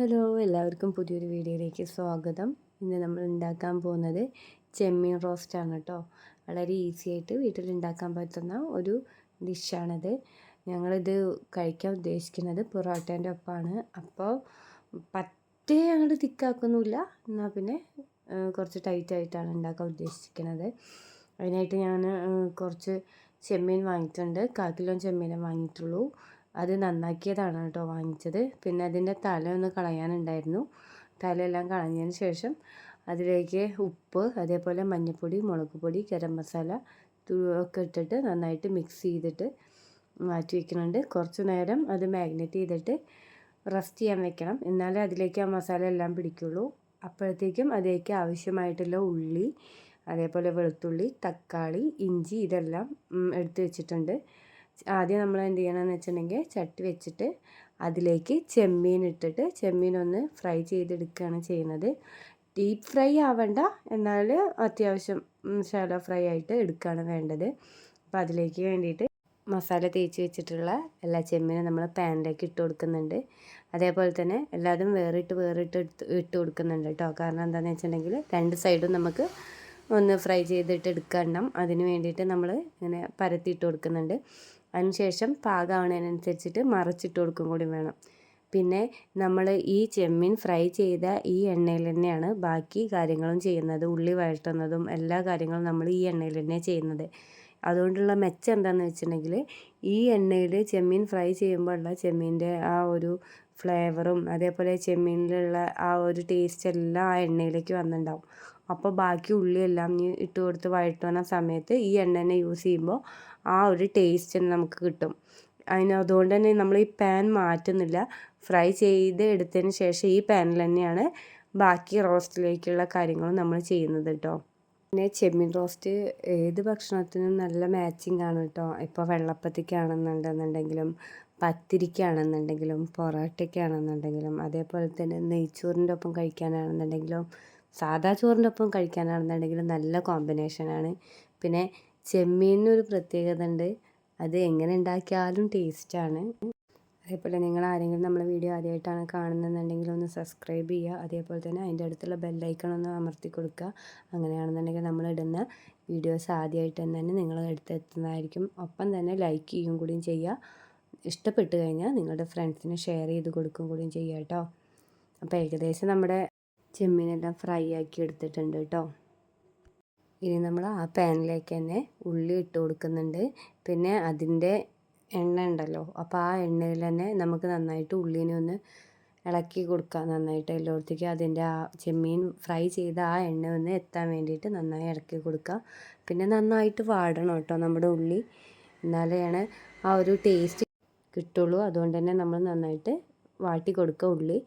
Hello, എല്ലാവർക്കും പുതിയൊരു വീഡിയോയിലേക്ക് സ്വാഗതം. ഇന്ന് നമ്മൾ ഉണ്ടാക്കാൻ പോകുന്നത് ചെമ്മീൻ റോസ്റ്റാണ് കേട്ടോ. വളരെ ഈസി ആയിട്ട് വീട്ടിലുണ്ടാക്കാൻ പറ്റുന്ന ഒരു ഡിഷാണിത്. ഞങ്ങളിത് കഴിക്കാൻ ഉദ്ദേശിക്കുന്നത് പൊറോട്ടേൻ്റെ ഒപ്പമാണ്. അപ്പോൾ പറ്റേ അങ്ങോട്ട് തിക്കാക്കൊന്നുമില്ല, എന്നാൽ പിന്നെ കുറച്ച് ടൈറ്റായിട്ടാണ് ഉണ്ടാക്കാൻ ഉദ്ദേശിക്കുന്നത്. അതിനായിട്ട് ഞാൻ കുറച്ച് ചെമ്മീൻ വാങ്ങിയിട്ടുണ്ട്. 1/4 കിലോ ചെമ്മീനെ വാങ്ങിയിട്ടുള്ളൂ. അത് നന്നാക്കിയതാണ് കേട്ടോ വാങ്ങിച്ചത്. പിന്നെ അതിൻ്റെ തല ഒന്ന് കളയാനുണ്ടായിരുന്നു. തലയെല്ലാം കളഞ്ഞതിന് ശേഷം അതിലേക്ക് ഉപ്പ്, അതേപോലെ മഞ്ഞൾപ്പൊടി, മുളക് പൊടി, ഗരം മസാല ഒക്കെ ഇട്ടിട്ട് നന്നായിട്ട് മിക്സ് ചെയ്തിട്ട് മാറ്റി വയ്ക്കുന്നുണ്ട്. കുറച്ച് നേരം അത് മാഗ്നേറ്റ് ചെയ്തിട്ട് റസ്റ്റ് ചെയ്യാൻ വെക്കണം. എന്നാലേ അതിലേക്ക് ആ മസാല എല്ലാം പിടിക്കുള്ളൂ. അപ്പോഴത്തേക്കും അതിലേക്ക് ആവശ്യമായിട്ടുള്ള ഉള്ളി, അതേപോലെ വെളുത്തുള്ളി, തക്കാളി, ഇഞ്ചി ഇതെല്ലാം എടുത്ത് വെച്ചിട്ടുണ്ട്. ആദ്യം നമ്മൾ എന്ത് ചെയ്യണമെന്ന് വെച്ചിട്ടുണ്ടെങ്കിൽ ചട്ടി വെച്ചിട്ട് അതിലേക്ക് ചെമ്മീൻ ഇട്ടിട്ട് ചെമ്മീൻ ഒന്ന് ഫ്രൈ ചെയ്തെടുക്കുകയാണ് ചെയ്യുന്നത്. ഡീപ്പ് ഫ്രൈ ആവണ്ട, എന്നാൽ അത്യാവശ്യം ശാലോ ഫ്രൈ ആയിട്ട് എടുക്കുകയാണ് വേണ്ടത്. അപ്പോൾ അതിലേക്ക് വേണ്ടിയിട്ട് മസാല തേച്ച് വെച്ചിട്ടുള്ള എല്ലാ ചെമ്മീനും നമ്മൾ പാനിലേക്ക് ഇട്ട് കൊടുക്കുന്നുണ്ട്. അതേപോലെ തന്നെ എല്ലാതും വേറിട്ട് ഇട്ട് കൊടുക്കുന്നുണ്ട് കേട്ടോ. കാരണം എന്താണെന്ന് വെച്ചിട്ടുണ്ടെങ്കിൽ രണ്ട് സൈഡും നമുക്ക് ഒന്ന് ഫ്രൈ ചെയ്തിട്ട് എടുക്കണം. അതിന് വേണ്ടിയിട്ട് നമ്മൾ ഇങ്ങനെ പരത്തിയിട്ട് കൊടുക്കുന്നുണ്ട്. അതിനുശേഷം പാകമാവുന്നതിനനുസരിച്ചിട്ട് മറിച്ചിട്ട് കൊടുക്കും കൂടി വേണം. പിന്നെ നമ്മൾ ഈ ചെമ്മീൻ ഫ്രൈ ചെയ്ത ഈ എണ്ണയിൽ തന്നെയാണ് ബാക്കി കാര്യങ്ങളും ചെയ്യുന്നത്. ഉള്ളി വഴറ്റുന്നതും എല്ലാ കാര്യങ്ങളും നമ്മൾ ഈ എണ്ണയിൽ തന്നെയാണ് ചെയ്യുന്നത്. അതുകൊണ്ടുള്ള മെച്ചം എന്താണെന്ന് വെച്ചിട്ടുണ്ടെങ്കിൽ ഈ എണ്ണയിൽ ചെമ്മീൻ ഫ്രൈ ചെയ്യുമ്പോഴുള്ള ചെമ്മീൻ്റെ ആ ഒരു ഫ്ലേവറും അതേപോലെ ചെമ്മീനിലുള്ള ആ ഒരു ടേസ്റ്റ് എല്ലാം ആ എണ്ണയിലേക്ക് വന്നിട്ടുണ്ടാവും. അപ്പോൾ ബാക്കി ഉള്ളിയെല്ലാം ഇട്ട് കൊടുത്ത് വഴറ്റുന്ന സമയത്ത് ഈ എണ്ണ തന്നെ യൂസ് ചെയ്യുമ്പോൾ ആ ഒരു ടേസ്റ്റ് നമുക്ക് കിട്ടും. അതുകൊണ്ട് തന്നെ നമ്മൾ ഈ പാൻ മാറ്റുന്നില്ല. ഫ്രൈ ചെയ്ത് എടുത്തതിന് ശേഷം ഈ പാനിൽ തന്നെയാണ് ബാക്കി റോസ്റ്റിലേക്കുള്ള കാര്യങ്ങളും നമ്മൾ ചെയ്യുന്നത് കേട്ടോ. പിന്നെ ചെമ്മീൻ റോസ്റ്റ് ഏത് ഭക്ഷണത്തിനും നല്ല മാച്ചിങ് ആണ് കേട്ടോ. ഇപ്പോൾ വെള്ളപ്പത്തിക്കാണെന്നുണ്ടെങ്കിലും പത്തിരിക്കാണെന്നുണ്ടെങ്കിലും പൊറോട്ടയ്ക്കാണെന്നുണ്ടെങ്കിലും അതേപോലെ തന്നെ നെയ്ച്ചോറിൻ്റെ ഒപ്പം കഴിക്കാനാണെന്നുണ്ടെങ്കിലും സാദാ ചോറിൻ്റെ ഒപ്പം കഴിക്കാനാണെന്നുണ്ടെങ്കിലും നല്ല കോമ്പിനേഷനാണ്. പിന്നെ ചെമ്മീനൊരു പ്രത്യേകത ഉണ്ട്, അത് എങ്ങനെ ഉണ്ടാക്കിയാലും ടേസ്റ്റാണ്. അതേപോലെ നിങ്ങൾ ആരെങ്കിലും നമ്മളെ വീഡിയോ ആദ്യമായിട്ടാണ് കാണുന്നതെന്നുണ്ടെങ്കിൽ ഒന്ന് സബ്സ്ക്രൈബ് ചെയ്യുക. അതേപോലെ തന്നെ അതിൻ്റെ അടുത്തുള്ള ബെല്ലൈക്കൺ ഒന്ന് അമർത്തി കൊടുക്കുക. അങ്ങനെയാണെന്നുണ്ടെങ്കിൽ നമ്മളിടുന്ന വീഡിയോസ് ആദ്യമായിട്ട് തന്നെ നിങ്ങളുടെ അടുത്ത് എത്തുന്നതായിരിക്കും. ഒപ്പം തന്നെ ലൈക്ക് ചെയ്യും കൂടിയും ചെയ്യുക. ഇഷ്ടപ്പെട്ട് കഴിഞ്ഞാൽ നിങ്ങളുടെ ഫ്രണ്ട്സിന് ഷെയർ ചെയ്ത് കൊടുക്കും കൂടിയും ചെയ്യുക കേട്ടോ. അപ്പോൾ ഏകദേശം നമ്മുടെ ചെമ്മീനെല്ലാം ഫ്രൈ ആക്കി എടുത്തിട്ടുണ്ട് കേട്ടോ. ഇനി നമ്മൾ ആ പാനിലേക്ക് തന്നെ ഉള്ളി ഇട്ട് കൊടുക്കുന്നുണ്ട്. പിന്നെ അതിൻ്റെ എണ്ണ ഉണ്ടല്ലോ, അപ്പോൾ ആ എണ്ണയിൽ തന്നെ നമുക്ക് നന്നായിട്ട് ഉള്ളിനെ ഒന്ന് ഇളക്കി കൊടുക്കുക. നന്നായിട്ട് എല്ലായിടത്തേക്കും അതിൻ്റെ ആ ചെമ്മീൻ ഫ്രൈ ചെയ്ത ആ എണ്ണ ഒന്ന് എത്താൻ വേണ്ടിയിട്ട് നന്നായി ഇളക്കി കൊടുക്കുക. പിന്നെ നന്നായിട്ട് വാടണം കേട്ടോ നമ്മുടെ ഉള്ളി, എന്നാലാണ് ആ ഒരു ടേസ്റ്റ് കിട്ടുള്ളൂ. അതുകൊണ്ട് തന്നെ നമ്മൾ നന്നായിട്ട് വാട്ടി കൊടുക്കുക ഉള്ളി.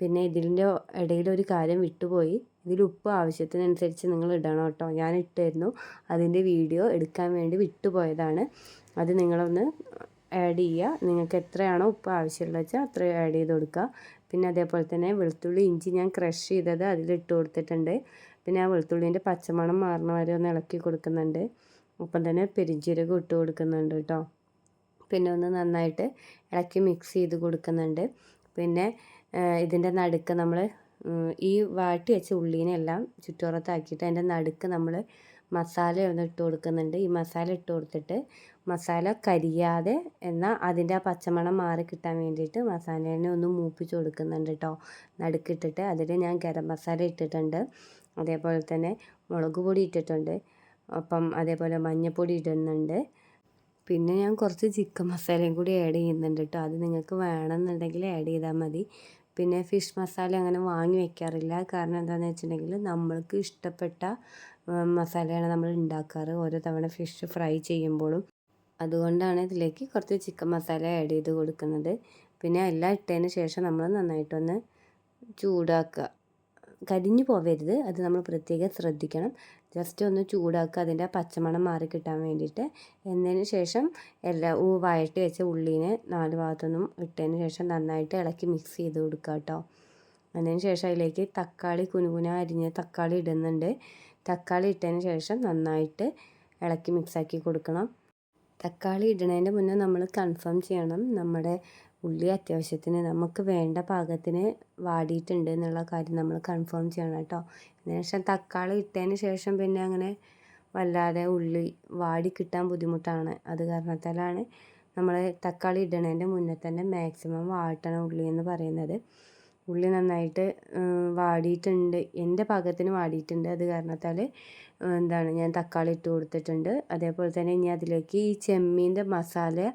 പിന്നെ ഇതിൻ്റെ ഇടയിൽ ഒരു കാര്യം വിട്ടുപോയി, ഇതിൽ ഉപ്പ് ആവശ്യത്തിനനുസരിച്ച് നിങ്ങൾ ഇടണം കേട്ടോ. ഞാൻ ഇട്ടായിരുന്നു, അതിൻ്റെ വീഡിയോ എടുക്കാൻ വേണ്ടി വിട്ടുപോയതാണ്. അത് നിങ്ങളൊന്ന് ആഡ് ചെയ്യുക. നിങ്ങൾക്ക് എത്രയാണോ ഉപ്പ് ആവശ്യമുള്ളത് വെച്ചാൽ അത്ര ആഡ് ചെയ്ത് കൊടുക്കുക. പിന്നെ അതേപോലെ തന്നെ വെളുത്തുള്ളി ഇഞ്ചി ഞാൻ ക്രഷ് ചെയ്തത് അതിലിട്ട് കൊടുത്തിട്ടുണ്ട്. പിന്നെ ആ വെളുത്തുള്ളീൻ്റെ പച്ചമണം മാറണ വരെ ഒന്ന് ഇളക്കി കൊടുക്കുന്നുണ്ട്. ഒപ്പം തന്നെ പെരുംജീരകം ഇട്ട് കൊടുക്കുന്നുണ്ട് കേട്ടോ. പിന്നെ ഒന്ന് നന്നായിട്ട് ഇളക്കി മിക്സ് ചെയ്ത് കൊടുക്കുന്നുണ്ട്. പിന്നെ ഇതിൻ്റെ നടുക്ക് നമ്മൾ ഈ വാട്ടി വെച്ച ഉള്ളീനെല്ലാം ചുറ്റുപുറത്താക്കിയിട്ട് അതിൻ്റെ നടുക്ക് നമ്മൾ മസാല ഒന്ന് ഇട്ട് കൊടുക്കുന്നുണ്ട്. ഈ മസാല ഇട്ട് കൊടുത്തിട്ട് മസാല കരിയാതെ എന്നാൽ അതിൻ്റെ ആ പച്ചമണം മാറി കിട്ടാൻ വേണ്ടിയിട്ട് മസാലേനെ ഒന്ന് മൂപ്പിച്ച് കൊടുക്കുന്നുണ്ട് കേട്ടോ. നടുക്കിട്ടിട്ട് അതിൽ ഞാൻ ഗരം മസാല ഇട്ടിട്ടുണ്ട്, അതേപോലെ തന്നെ മുളക് പൊടി ഇട്ടിട്ടുണ്ട്, ഒപ്പം അതേപോലെ മഞ്ഞൾപ്പൊടി ഇടുന്നുണ്ട്. പിന്നെ ഞാൻ കുറച്ച് ചിക്കൻ മസാലയും കൂടി ആഡ് ചെയ്യുന്നുണ്ട് കേട്ടോ. അത് നിങ്ങൾക്ക് വേണമെന്നുണ്ടെങ്കിൽ ആഡ് ചെയ്താൽ മതി. പിന്നെ ഫിഷ് മസാല അങ്ങനെ വാങ്ങി വയ്ക്കാറില്ല. കാരണം എന്താണെന്ന് വെച്ചിട്ടുണ്ടെങ്കിൽ നമ്മൾക്ക് ഇഷ്ടപ്പെട്ട മസാലയാണ് നമ്മൾ ഉണ്ടാക്കാറ് ഓരോ തവണ ഫിഷ് ഫ്രൈ ചെയ്യുമ്പോഴും. അതുകൊണ്ടാണ് ഇതിലേക്ക് കുറച്ച് ചിക്കൻ മസാല ആഡ് ചെയ്ത് കൊടുക്കുന്നത്. പിന്നെ എല്ലാം ഇട്ടതിന് ശേഷം നമ്മൾ നന്നായിട്ടൊന്ന് ചൂടാക്കുക. കരിഞ്ഞു പോവരുത്, അത് നമ്മൾ പ്രത്യേകം ശ്രദ്ധിക്കണം. ജസ്റ്റ് ഒന്ന് ചൂടാക്കുക, അതിൻ്റെ പച്ചമണം മാറി കിട്ടാൻ വേണ്ടിയിട്ട്. എന്നതിന് ശേഷം വഴറ്റി വെച്ച ഉള്ളീനെ 4 ഭാഗത്തുനിന്നും ഇട്ടതിന് ശേഷം നന്നായിട്ട് ഇളക്കി മിക്സ് ചെയ്ത് കൊടുക്കുക കേട്ടോ. അതിന് ശേഷം അതിലേക്ക് തക്കാളി കുനുകുന അരിഞ്ഞ തക്കാളി ഇടുന്നുണ്ട്. തക്കാളി ഇട്ടതിന് ശേഷം നന്നായിട്ട് ഇളക്കി മിക്സാക്കി കൊടുക്കണം. തക്കാളി ഇടുന്നതിൻ്റെ മുന്നേ നമ്മൾ കൺഫേം ചെയ്യണം നമ്മുടെ ഉള്ളി അത്യാവശ്യത്തിന് നമുക്ക് വേണ്ട പാകത്തിന് വാടിയിട്ടുണ്ട് എന്നുള്ള കാര്യം നമ്മൾ കൺഫേം ചെയ്യണം കേട്ടോ. അതിനുശേഷം തക്കാളി ഇട്ടതിന് ശേഷം പിന്നെ അങ്ങനെ വല്ലാതെ ഉള്ളി വാടി കിട്ടാൻ ബുദ്ധിമുട്ടാണ്. അത് കാരണത്താലാണ് നമ്മൾ തക്കാളി ഇടണതിൻ്റെ മുന്നേ തന്നെ മാക്സിമം വാട്ടണം ഉള്ളി എന്ന് പറയുന്നത്. ഉള്ളി നന്നായിട്ട് വാടിയിട്ടുണ്ട്, എൻ്റെ പാകത്തിന് വാടിയിട്ടുണ്ട്. അത് കാരണത്താൽ ഞാൻ തക്കാളി ഇട്ട് കൊടുത്തിട്ടുണ്ട്. അതേപോലെ തന്നെ ഇനി അതിലേക്ക് ഈ ചെമ്മീൻ്റെ മസാല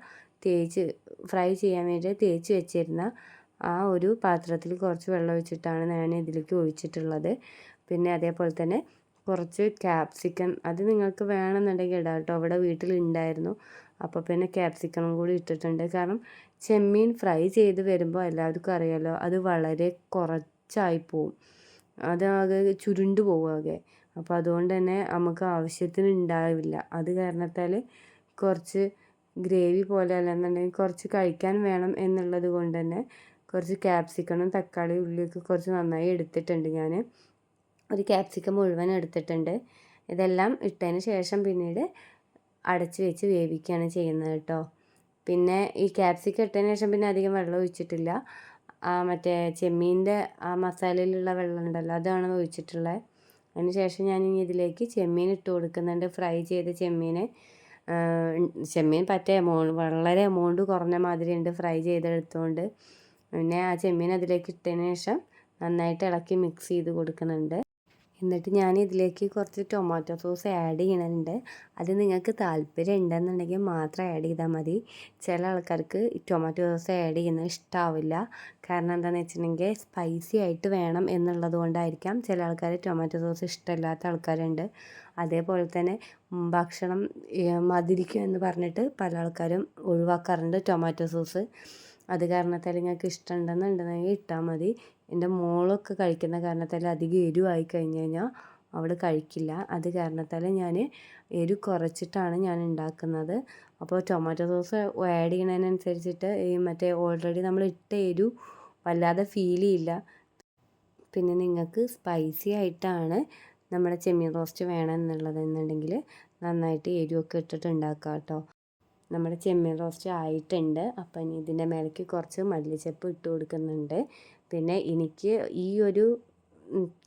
ഫ്രൈ ചെയ്യാൻ വേണ്ടി തേച്ച് വെച്ചിരുന്ന ആ ഒരു പാത്രത്തിൽ കുറച്ച് വെള്ളം ഒഴിച്ചിട്ടാണ് ഞാൻ ഇതിലേക്ക് ഒഴിച്ചിട്ടുള്ളത്. പിന്നെ അതേപോലെ തന്നെ കുറച്ച് ക്യാപ്സിക്കം, അത് നിങ്ങൾക്ക് വേണമെന്നുണ്ടെങ്കിൽ ഇടാം കേട്ടോ. അവിടെ വീട്ടിലുണ്ടായിരുന്നു, അപ്പോൾ പിന്നെ ക്യാപ്സിക്കണും കൂടി ഇട്ടിട്ടുണ്ട്. കാരണം ചെമ്മീൻ ഫ്രൈ ചെയ്ത് വരുമ്പോൾ എല്ലാവർക്കും അറിയാമല്ലോ, അത് വളരെ കുറച്ചായി പോവും, അതാകെ ചുരുണ്ട് പോവും ആകെ. അപ്പോൾ അതുകൊണ്ട് തന്നെ നമുക്ക് ആവശ്യത്തിന് ഉണ്ടാവില്ല. അത് കാരണത്താൽ കുറച്ച് ഗ്രേവി പോലെ അല്ലെന്നുണ്ടെങ്കിൽ കുറച്ച് കഴിക്കാൻ വേണം എന്നുള്ളത് കൊണ്ട് തന്നെ കുറച്ച് ക്യാപ്സിക്കണും തക്കാളി ഉള്ളിയൊക്കെ കുറച്ച് നന്നായി എടുത്തിട്ടുണ്ട്. ഞാൻ ഒരു ക്യാപ്സിക്കം മുഴുവൻ എടുത്തിട്ടുണ്ട്. ഇതെല്ലാം ഇട്ടതിന് ശേഷം പിന്നീട് അടച്ച് വെച്ച് വേവിക്കുകയാണ് ചെയ്യുന്നത് കേട്ടോ. പിന്നെ ഈ ക്യാപ്സിക്കം ഇട്ടതിന് ശേഷം പിന്നെ അധികം വെള്ളം ഒഴിച്ചിട്ടില്ല. മറ്റേ ചെമ്മീൻ്റെ ആ മസാലയിലുള്ള വെള്ളം ഉണ്ടല്ലോ, അതാണ് ഒഴിച്ചിട്ടുള്ളത്. അതിന് ശേഷം ഞാൻ ഇനി ഇതിലേക്ക് ചെമ്മീൻ ഇട്ട് കൊടുക്കുന്നുണ്ട്. ഫ്രൈ ചെയ്ത ചെമ്മീൻ വളരെ എമൗണ്ട് കുറഞ്ഞ മാതിരി ഉണ്ട് ഫ്രൈ ചെയ്തെടുത്തുകൊണ്ട്. പിന്നെ ആ ചെമ്മീൻ അതിലേക്ക് ഇട്ടതിന് ശേഷം നന്നായിട്ട് ഇളക്കി മിക്സ് ചെയ്ത് കൊടുക്കുന്നുണ്ട്. എന്നിട്ട് ഞാൻ ഇതിലേക്ക് കുറച്ച് ടൊമാറ്റോ സോസ് ആഡ് ചെയ്യണുണ്ട്. അത് നിങ്ങൾക്ക് താല്പര്യം ഉണ്ടെന്നുണ്ടെങ്കിൽ മാത്രം ആഡ് ചെയ്താൽ മതി. ചില ആൾക്കാർക്ക് ടൊമാറ്റോ സോസ് ആഡ് ചെയ്യുന്നത് ഇഷ്ടമാവില്ല. കാരണം എന്താണെന്ന് വെച്ചിട്ടുണ്ടെങ്കിൽ സ്പൈസി ആയിട്ട് വേണം എന്നുള്ളത് കൊണ്ടായിരിക്കാം ചില ആൾക്കാർ ടൊമാറ്റോ സോസ് ഇഷ്ടമില്ലാത്ത ആൾക്കാരുണ്ട്. അതേപോലെ തന്നെ ഭക്ഷണം മധുരിക്കും എന്ന് പറഞ്ഞിട്ട് പല ആൾക്കാരും ഒഴിവാക്കാറുണ്ട് ടൊമാറ്റോ സോസ്. അത് കാരണത്താൽ നിങ്ങൾക്ക് ഇഷ്ടമുണ്ടെന്നുണ്ടെങ്കിൽ ഇട്ടാൽ മതി. എൻ്റെ മോളൊക്കെ കഴിക്കുന്ന കാരണത്താൽ അധികം എരിവായി കഴിഞ്ഞ് കഴിഞ്ഞാൽ അവൾ കഴിക്കില്ല. അത് കാരണത്താൽ ഞാൻ എരിവ് കുറച്ചിട്ടാണ് ഞാൻ ഉണ്ടാക്കുന്നത്. അപ്പോൾ ടൊമാറ്റോ സോസ് ആഡ് ചെയ്യുന്നതിനനുസരിച്ചിട്ട് ഈ ഓൾറെഡി നമ്മൾ ഇട്ട എരിവ് വല്ലാതെ ഫീൽ ചെയ്യില്ല. പിന്നെ നിങ്ങൾക്ക് സ്പൈസി ആയിട്ടാണ് നമ്മുടെ ചെമ്മീൻ റോസ്റ്റ് വേണമെന്നുള്ളതെന്നുണ്ടെങ്കിൽ നന്നായിട്ട് എരിവൊക്കെ ഇട്ടിട്ട് ഉണ്ടാക്കുക കേട്ടോ. നമ്മുടെ ചെമ്മീൻ റോസ്റ്റ് ആയിട്ടുണ്ട്. അപ്പം ഇനി ഇതിൻ്റെ മേലേക്ക് കുറച്ച് മല്ലിച്ചപ്പ് ഇട്ട് കൊടുക്കുന്നുണ്ട്. പിന്നെ എനിക്ക് ഈ ഒരു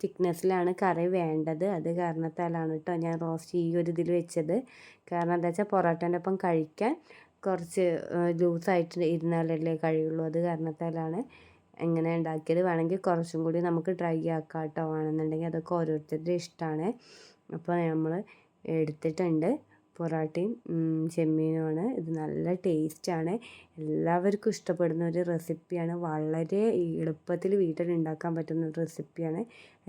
തിക്നെസ്സിലാണ് കറി വേണ്ടത്. അത് കാരണത്താലാണ് കേട്ടോ ഞാൻ റോസ്റ്റ് ഈ ഒരു ഇതിൽ വെച്ചത്. കാരണം എന്താ വെച്ചാൽ പൊറോട്ടേൻ്റെ ഒപ്പം കഴിക്കാൻ കുറച്ച് ലൂസായിട്ട് ഇരുന്നാലല്ലേ കഴിയുള്ളൂ. അത് കാരണത്താലാണ് ഇങ്ങനെ ഉണ്ടാക്കിയത്. വേണമെങ്കിൽ കുറച്ചും കൂടി നമുക്ക് ഡ്രൈ ആക്കാം കേട്ടോ. വേണമെന്നുണ്ടെങ്കിൽ അതൊക്കെ ഓരോരുത്തരുടെ ഇഷ്ടമാണ്. അപ്പോൾ നമ്മൾ എടുത്തിട്ടുണ്ട്. പൊറാട്ടയും ചെമ്മീനുമാണ്. ഇത് നല്ല ടേസ്റ്റാണ്, എല്ലാവർക്കും ഇഷ്ടപ്പെടുന്ന ഒരു റെസിപ്പിയാണ്. വളരെ എളുപ്പത്തിൽ വീട്ടിൽ ഉണ്ടാക്കാൻ പറ്റുന്ന ഒരു റെസിപ്പിയാണ്.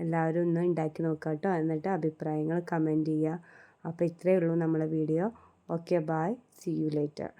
എല്ലാവരും ഒന്ന് ഉണ്ടാക്കി നോക്കുക കേട്ടോ. എന്നിട്ട് അഭിപ്രായങ്ങൾ കമൻറ്റ് ചെയ്യുക. അപ്പോൾ ഇത്രയേ ഉള്ളൂ നമ്മളെ video. Okay, bye, see you later.